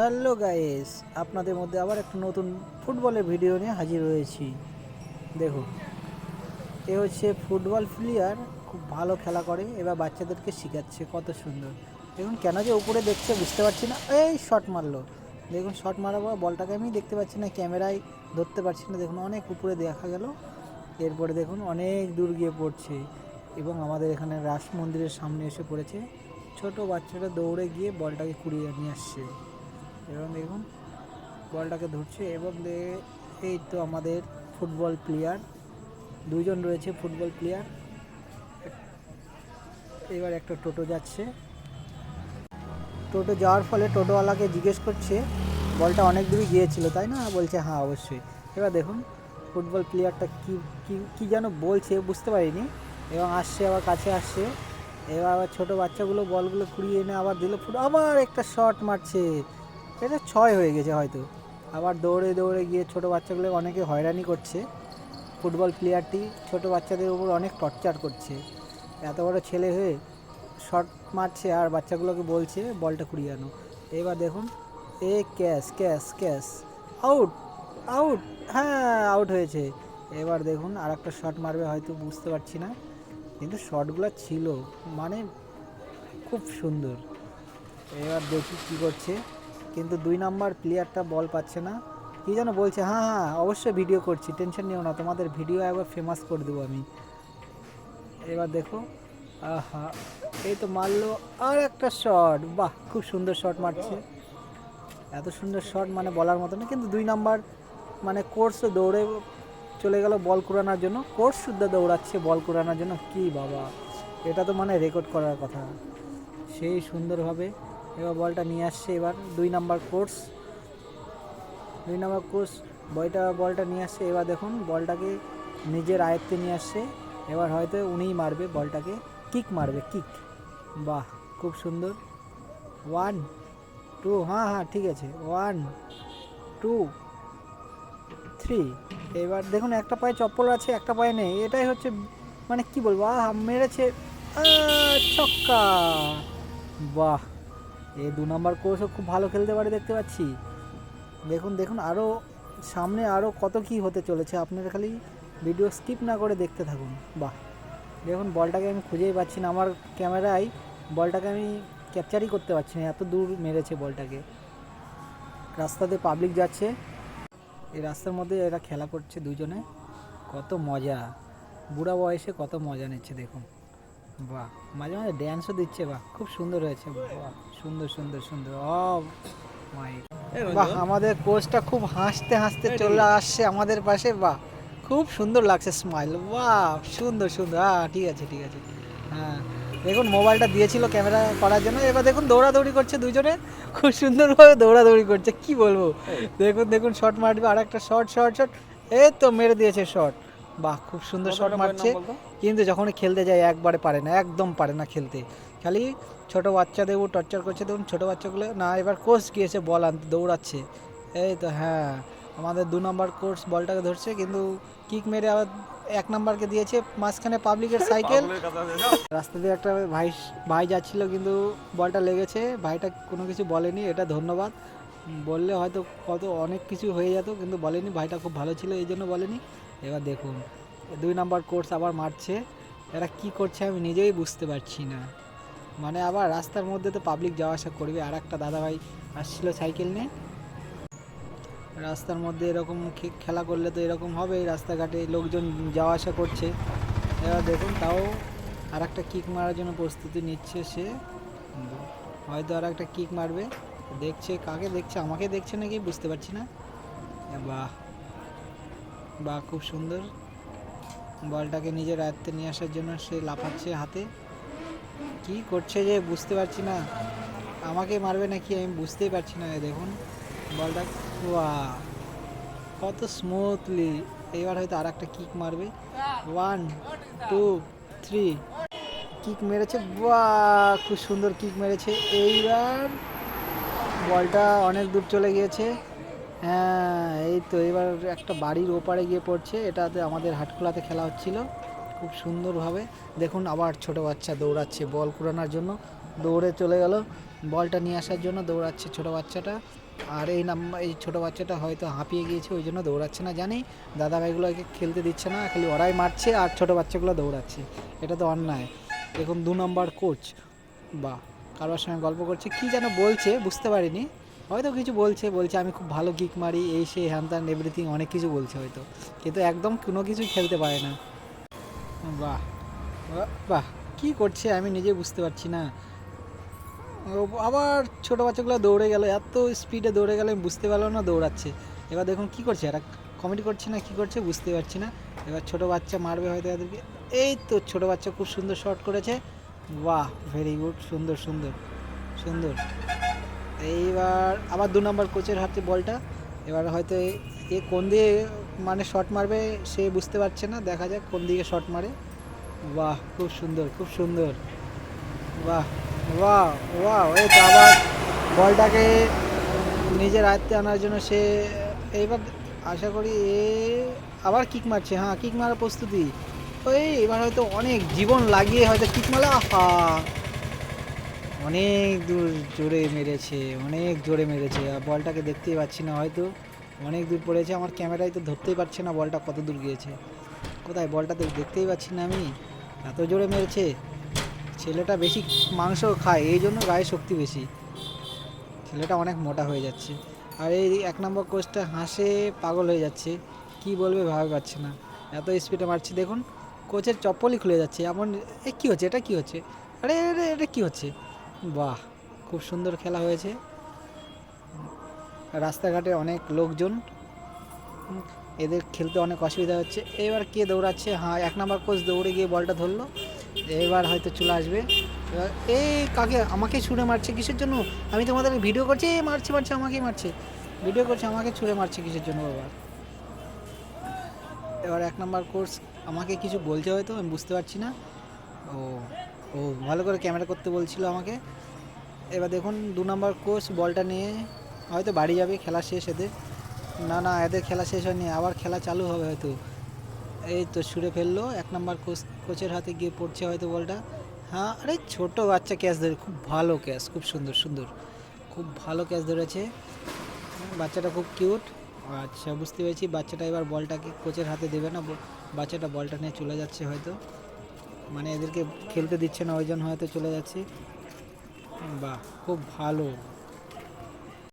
Hello guys, আপনাদের মধ্যে আবার একটা নতুন ফুটবলের ভিডিও নিয়ে হাজির হয়েছি। দেখুন, এ হচ্ছে ফুটবল প্লেয়ার, খুব ভালো খেলা করে, এবার বাচ্চাদেরকে শেখাচ্ছে, কত সুন্দর। দেখুন কেন যে উপরে দেখছে বুঝতে পারছি না। এই শট মারলো, দেখুন শট মারার পর বলটাকে আমি দেখতে পাচ্ছি না, ক্যামেরায় ধরতে পারছি না। দেখুন অনেক উপরে দেখা গেল, এরপরে দেখুন অনেক দূর গিয়ে পড়ছে এবং আমাদের এখানে রাস মন্দিরের সামনে এসে পড়েছে। ছোট বাচ্চাটা দৌড়ে গিয়ে বলটাকে কুড়িয়ে নিয়ে আসছে এবং দেখুন বলটাকে ধরছে এবং এই তো আমাদের ফুটবল প্লেয়ার, দুজন রয়েছে ফুটবল প্লেয়ার। এবার একটা টোটো যাচ্ছে, টোটো যাওয়ার ফলে টোটোওয়ালাকে জিজ্ঞেস করছে বলটা অনেক দূরে গিয়েছিল তাই না, বলছে হ্যাঁ অবশ্যই। এবার দেখুন ফুটবল প্লেয়ারটা কি যেন বলছে বুঝতে পারিনি এবং আসছে, আবার কাছে আসছে। এবার আবার ছোটো বাচ্চাগুলো বলগুলো কুড়িয়ে এনে আবার দিল, আবার একটা শট মারছে, এটা 6 হয়ে গেছে হয়তো। আবার দৌড়ে দৌড়ে গিয়ে ছোটো বাচ্চাগুলো অনেকে হয়রানি করছে। ফুটবল প্লেয়ারটি ছোটো বাচ্চাদের উপর অনেক টর্চার করছে, এত বড় ছেলে হয়ে শট মারছে আর বাচ্চাগুলোকে বলছে বলটা কুড়িয়ে আনো। এবার দেখুন এ catch catch catch, out out, হ্যাঁ আউট হয়েছে। এবার দেখুন আর একটা শট মারবে হয়তো, বুঝতে পারছি না, কিন্তু শটগুলো ছিল মানে খুব সুন্দর। এবার দেখি কী করছে, কিন্তু 2 নাম্বার প্লেয়ারটা বল পাচ্ছে না, কী যেন বলছে। হ্যাঁ হ্যাঁ অবশ্যই ভিডিও করছি, টেনশন নিও না, তোমাদের ভিডিও একবার ফেমাস করে দেবো আমি। এবার দেখো, আহা এই তো মারলো আর একটা শট, বাহ খুব সুন্দর শট মারছে, এত সুন্দর শট মানে বলার মতো না। কিন্তু 2 নাম্বার মানে কোর্স দৌড়ে চলে গেল বল কুড়ানোর জন্য, কোর্স শুদ্ধ দৌড়াচ্ছে বল কুড়ানোর জন্য, কি বাবা, এটা তো মানে রেকর্ড করার কথা, সেই সুন্দরভাবে এবার বলটা নিয়ে আসছে। এবার 2 নাম্বার কোর্স বলটা নিয়ে আসছে। এবার দেখুন বলটাকে নিজের আয়ত্তে নিয়ে আসছে, এবার হয়তো উনিই মারবে বলটাকে, কিক মারবে, কিক, বাহ খুব সুন্দর। 1 2, হ্যাঁ হ্যাঁ ঠিক আছে, 1 2 3। এবার দেখুন একটা পায়ে চপ্পল আছে একটা পায়ে নেই, এটাই হচ্ছে মানে কি বলবো, মেরেছে, ছক্কা, বাহ। এই 2 নম্বর কোর্সও খুব ভালো খেলতে পারে দেখতে পাচ্ছি। দেখুন দেখুন আরও সামনে আরও কত কি হতে চলেছে, আপনারা খালি ভিডিও স্কিপ না করে দেখতে থাকুন। বাহ দেখুন বলটাকে আমি খুঁজেই পাচ্ছি না, আমার ক্যামেরায় বলটাকে আমি ক্যাপচারই করতে পারছি না, এত দূর মেরেছে বলটাকে। রাস্তাতে পাবলিক যাচ্ছে, এই রাস্তার মধ্যে এরা খেলা করছে দুজনে, কত মজা, বুড়া বয়সে কত মজা নিচ্ছে দেখুন। বাহ মাঝে মাঝে ড্যান্সও দিচ্ছে, বাহ খুব সুন্দর হয়েছে, বাহ সুন্দর সুন্দর সুন্দর। মাই বাহ, আমাদের কোচটা খুব হাসতে হাসতে চলে আসছে আমাদের পাশে, বাহ খুব সুন্দর লাগছে, স্মাইল, বাহ সুন্দর সুন্দর। হ্যাঁ ঠিক আছে ঠিক আছে, হ্যাঁ দেখুন মোবাইলটা দিয়েছিল ক্যামেরা করার জন্য। এবার দেখুন দৌড়াদৌড়ি করছে দুজনে, খুব সুন্দরভাবে দৌড়াদৌড়ি করছে, কি বলবো। দেখুন দেখুন শট মারবে, আর একটা শট শট শট, এই তো মেরে দিয়েছে শট, বাহ খুব সুন্দর শট মারছে। কিন্তু যখনই খেলতে যায় একবারে পারে না, একদম পারে না খেলতে, খালি ছোটো বাচ্চাদের টর্চার করছে। দেখুন ছোটো বাচ্চাগুলো না, এবার কোচ গিয়েছে বল আনতে, দৌড়াচ্ছে। এই তো হ্যাঁ আমাদের 2 নম্বর কোচ বলটাকে ধরছে, কিন্তু কিক মেরে আবার 1 নম্বরকে দিয়েছে, মাঝখানে পাবলিকের সাইকেল। রাস্তা দিয়ে একটা ভাই যাচ্ছিল, কিন্তু বলটা লেগেছে, ভাইটা কোনো কিছু বলেনি, এটা ধন্যবাদ, বললে হয়তো কত অনেক কিছু হয়ে যেত, কিন্তু বলেনি, ভাইটা খুব ভালো ছিল এই জন্য বলেনি। এবার দেখুন 2 নম্বর কোর্স আবার মারছে, এরা কি করছে আমি নিজেই বুঝতে পারছি না। মানে আবার রাস্তার মধ্যে তো পাবলিক যাওয়া আসা করবে, আর একটা দাদাভাই আসছিল সাইকেল নিয়ে। রাস্তার মধ্যে এরকম খেলা করলে তো এরকম হবে, রাস্তাঘাটে লোকজন যাওয়া আসা করছে। এবার দেখুন তাও আর একটা কিক মারার জন্য প্রস্তুতি নিচ্ছে সে, হয়তো আর একটা কিক মারবে, দেখছে কাকে দেখছে, আমাকে দেখছে নাকি বুঝতে পারছি না। বাহ বাহ খুব সুন্দর, বলটাকে নিজের আয়ত্তে নিয়ে আসার জন্য সে লাফাচ্ছে হাতে, কি করছে যে বুঝতে পারছি না, আমাকে মারবে নাকি আমি বুঝতেই পারছি না। দেখুন বলটা, বাহ কত স্মুথলি, এবার হয়তো আর একটা কিক মারবে, 1 2 3, কিক মেরেছে, বাহ খুব সুন্দর কিক মেরেছে। এইবার বলটা অনেক দূর চলে গিয়েছে, হ্যাঁ এই তো এবার একটা বাড়ির ওপারে গিয়ে পড়ছে, এটাতে আমাদের হাটখোলাতে খেলা হচ্ছিল খুব সুন্দরভাবে। দেখুন আবার ছোট বাচ্চা দৌড়াচ্ছে বল কুড়ানোর জন্য, দৌড়ে চলে গেল বলটা নিয়ে আসার জন্য, দৌড়াচ্ছে ছোটো বাচ্চাটা। আর এই ছোটো বাচ্চাটা হয়তো হাঁপিয়ে গিয়েছে, ওই জন্য দৌড়াচ্ছে না, জানি দাদাভাইগুলোকে খেলতে দিচ্ছে না, খালি ওরাই মারছে আর ছোটো বাচ্চাগুলো দৌড়াচ্ছে। এটা তো অন্যায়। দেখুন 2 নম্বর কোচ বা কারোর সঙ্গে গল্প করছে, কি যেন বলছে বুঝতে পারিনি, হয়তো কিছু বলছে আমি খুব ভালো কিক মারি, এই সেই হ্যান ত্যান এভরিথিং অনেক কিছু বলছে হয়তো, কিন্তু একদম কোনো কিছুই খেলতে পারে না। বাহ বাহ, কী করছে আমি নিজে বুঝতে পারছি না। আবার ছোটো বাচ্চাগুলো দৌড়ে গেল, এত স্পিডে দৌড়ে গেলে বুঝতে পারলাম না দৌড়াচ্ছে। এবার দেখুন কী করছে, এরা কমেডি করছে না কী করছে বুঝতে পারছি না। এবার ছোটো বাচ্চা মারবে হয়তো এদেরকে। এই তো ছোটো বাচ্চা খুব সুন্দর শট করেছে। বাহ, ভেরি গুড, সুন্দর সুন্দর সুন্দর। এইবার আবার 2 নম্বর কোচের হাতে বলটা। এবার হয়তো এ কোন দিয়ে মানে শট মারবে সে বুঝতে পারছে না, দেখা যাক কোন দিকে শট মারে। বাহ, খুব সুন্দর খুব সুন্দর। বাহ বাহ বাহ, এই তো আবার বলটাকে নিজের আয়ত্তে আনার জন্য সে এইবার আশা করি আবার কিক মারছে। হ্যাঁ, কিক মারার প্রস্তুতি। ওই এবার হয়তো অনেক জীবন লাগিয়ে হয়তো কিক মারলে, আহা অনেক দূর জোরে মেরেছে, অনেক জোরে মেরেছে। আর বলটাকে দেখতেই পাচ্ছি না, হয়তো অনেক দূর পড়েছে, আমার ক্যামেরায় তো ধরতেই পারছে না বলটা কত দূর গিয়েছে। কোথায় বলটা তো দেখতেই পাচ্ছি না আমি, এত জোরে মেরেছে। ছেলেটা বেশি মাংস খায়, এই জন্য গায়ে শক্তি বেশি, ছেলেটা অনেক মোটা হয়ে যাচ্ছে। আর এই 1 নম্বর কোচটা হাসে পাগল হয়ে যাচ্ছে, কি বলবে ভাবে পাচ্ছে না, এত স্পিডে মারছে। দেখুন কোচের চপ্পলই খুলে যাচ্ছে এমন। কী হচ্ছে, এটা কী হচ্ছে, আরে আরে এটা কী হচ্ছে। বাহ, খুব সুন্দর খেলা হয়েছে। রাস্তাঘাটে অনেক লোকজন, এদের খেলতে অনেক অসুবিধা হচ্ছে। এবার কে দৌড়াচ্ছে, হ্যাঁ 1 নম্বর কোচ দৌড়ে গিয়ে বলটা ধরলো। এবার হয়তো চলে আসবে। এবার এই কাকে আমাকে ছুঁড়ে মারছে কিসের জন্য, আমি তোমাদের ভিডিও করছি, মারছে মারছে আমাকেই মারছে, ভিডিও করছে আমাকে ছুঁড়ে মারছে কিসের জন্য বাবা। এবার 1 নম্বর কোচ আমাকে কিছু বলছে হয়তো, আমি বুঝতে পারছি না। ও ও ভালো করে ক্যামেরা করতে বলছিল আমাকে। এবার দেখুন 2 নম্বর কোচ বলটা নিয়ে হয়তো বাড়ি যাবে, খেলা শেষ এদের। না না, এদের খেলা শেষ হয়নি, আবার খেলা চালু হবে হয়তো। এই তো ছুঁড়ে ফেললো, 1 নম্বর কোচের হাতে গিয়ে পড়ছে হয়তো বলটা। হ্যাঁ, আরে ছোটো বাচ্চা ক্যাচ ধরে, খুব ভালো ক্যাচ, খুব সুন্দর সুন্দর, খুব ভালো ক্যাচ ধরেছে বাচ্চাটা, খুব কিউট। আচ্ছা বুঝতে পেরেছি, বাচ্চাটা এবার বলটাকে কোচের হাতে দেবে না, বাচ্চাটা বলটা নিয়ে চলে যাচ্ছে হয়তো, মানে এদেরকে খেলতে দিচ্ছে না ওই জন্য হয়তো চলে যাচ্ছে। বাহ, খুব ভালো।